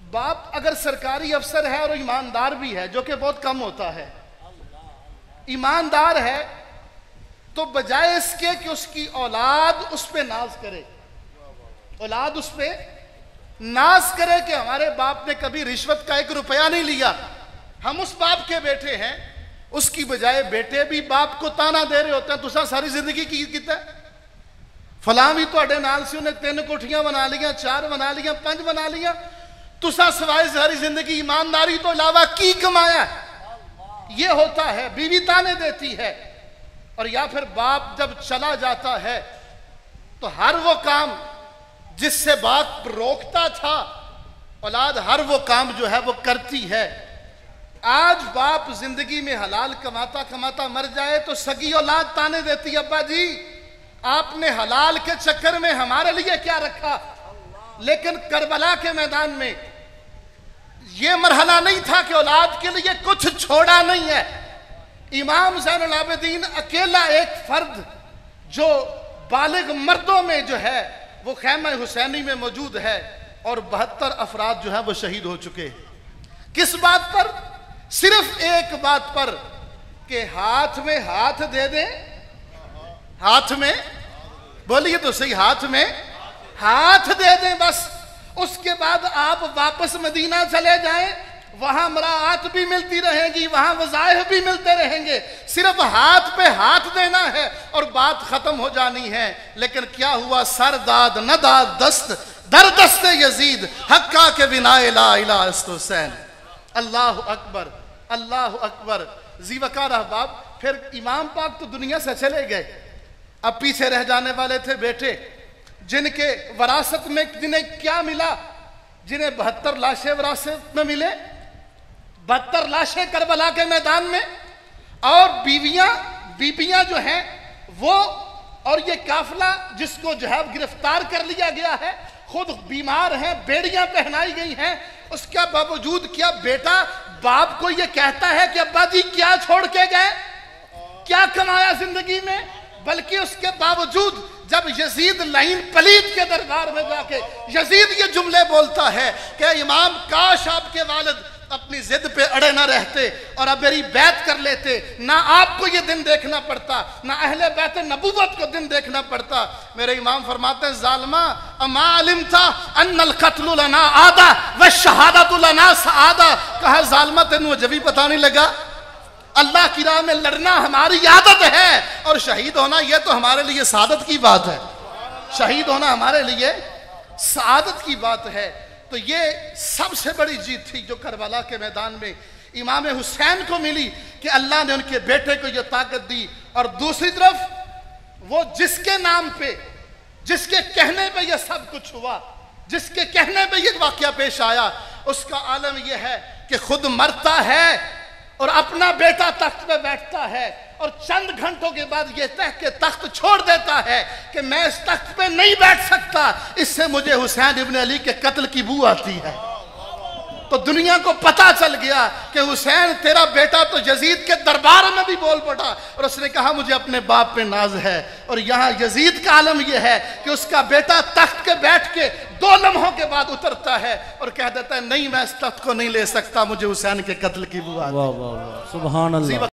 बाप अगर सरकारी अफसर है और ईमानदार भी है, जो कि बहुत कम होता है, ईमानदार है, तो बजाय इसके कि उसकी औलाद उस पे नाज करे, औलाद उस पे नाज करे कि हमारे बाप ने कभी रिश्वत का 1 रुपया नहीं लिया, हम उस बाप के बेटे हैं, उसकी बजाय बेटे भी बाप को ताना दे रहे होते हैं, तुसा सारी जिंदगी की किता फलां भी तुहाडे नाल सी, उन्हें 3 कोठियां बना लिया, 4 बना लिया, 5 बना लिया, तुसा सवाए सारी जिंदगी ईमानदारी तो अलावा की कमाया। ये होता है, बीवी ताने देती है, और या फिर बाप जब चला जाता है तो हर वो काम जिससे बाप रोकता था, औलाद हर वो काम जो है वो करती है। आज बाप जिंदगी में हलाल कमाता कमाता मर जाए तो सगी औलाद ताने देती, अब्बा जी आपने हलाल के चक्कर में हमारे लिए क्या रखा। लेकिन करबला के मैदान में यह मरहला नहीं था कि औलाद के लिए कुछ छोड़ा नहीं है। इमाम ज़ैनुल आबिदीन अकेला एक फर्द जो बालिग मर्दों में जो है वो खैमा हुसैनी में मौजूद है, और 72 अफराद जो है वो शहीद हो चुके। किस बात पर? सिर्फ एक बात पर कि हाथ में हाथ दे दें, हाथ में बोलिए तो सही, हाथ में हाथ दे दें बस। उसके बाद आप वापस मदीना चले जाएं, वहां मराआत भी मिलती रहेगी, वहां वज़ाइफ भी मिलते रहेंगे, सिर्फ हाथ पे हाथ देना है और बात खत्म हो जानी है। लेकिन क्या हुआ? सर दाद न दाद दस्त दर दस्त यजीद हक्का के बिना ला इला हुसैन। अल्लाह अकबर, अल्लाह अकबर। जीवकार अहबाब, फिर इमाम पाक तो दुनिया से चले गए, अब पीछे रह जाने वाले थे बेटे, जिनके वरासत में जिन्हें क्या मिला, जिन्हें 72 लाशें वरासत में मिले, 72 लाशें करबला के मैदान में, और बीबियां जो हैं वो, और ये काफिला जिसको जो है गिरफ्तार कर लिया गया है, खुद बीमार हैं, बेड़ियां पहनाई गई हैं, उसके बावजूद क्या बेटा बाप को ये कहता है कि अब्बा जी क्या छोड़ के गए, क्या कमाया जिंदगी में? बल्कि उसके बावजूद जब यजीद लाइन पलीद के दरबार में जाके यजीद ये जुमले बोलता है कि इमाम काश आपके वालिद अपनी जिद पे अड़े ना रहते और अब मेरी बैत कर लेते, ना आपको ये दिन देखना पड़ता, ना अहले बैत नबूवत को दिन देखना पड़ता। मेरे इमाम फरमाते हैं, जालिमा अमा अलिम था अन्नल कत्लु लना आदा व शहादतु लना सआदा। कहा जालिमा तेनू जब भी पता नहीं लगा, अल्लाह की राह में लड़ना हमारी आदत है, और शहीद होना यह तो हमारे लिए सादत की बात है, शहीद होना हमारे लिए सादत की बात है। तो ये सबसे बड़ी जीत थी जो करबला के मैदान में इमाम हुसैन को मिली कि अल्लाह ने उनके बेटे को यह ताकत दी। और दूसरी तरफ वो जिसके नाम पे, जिसके कहने पे यह सब कुछ हुआ, जिसके कहने पे यह वाकया पेश आया, उसका आलम यह है कि खुद मरता है और अपना बेटा तख्त पे बैठता है, और चंद घंटों के बाद ये तह के तख्त छोड़ देता है कि मैं इस तख्त पे नहीं बैठ सकता, इससे मुझे हुसैन इब्न अली के कत्ल की बू आती है। तो दुनिया को पता चल गया कि हुसैन तेरा बेटा तो यजीद के दरबार में भी बोल पड़ा, और उसने कहा मुझे अपने बाप पे नाज है। और यहाँ यजीद का आलम यह है कि उसका बेटा तख्त के बैठ के 2 लम्हों के बाद उतरता है और कह देता है नहीं मैं इस तख्त को नहीं ले सकता, मुझे हुसैन के कत्ल की बू आती है। सुभान अल्लाह।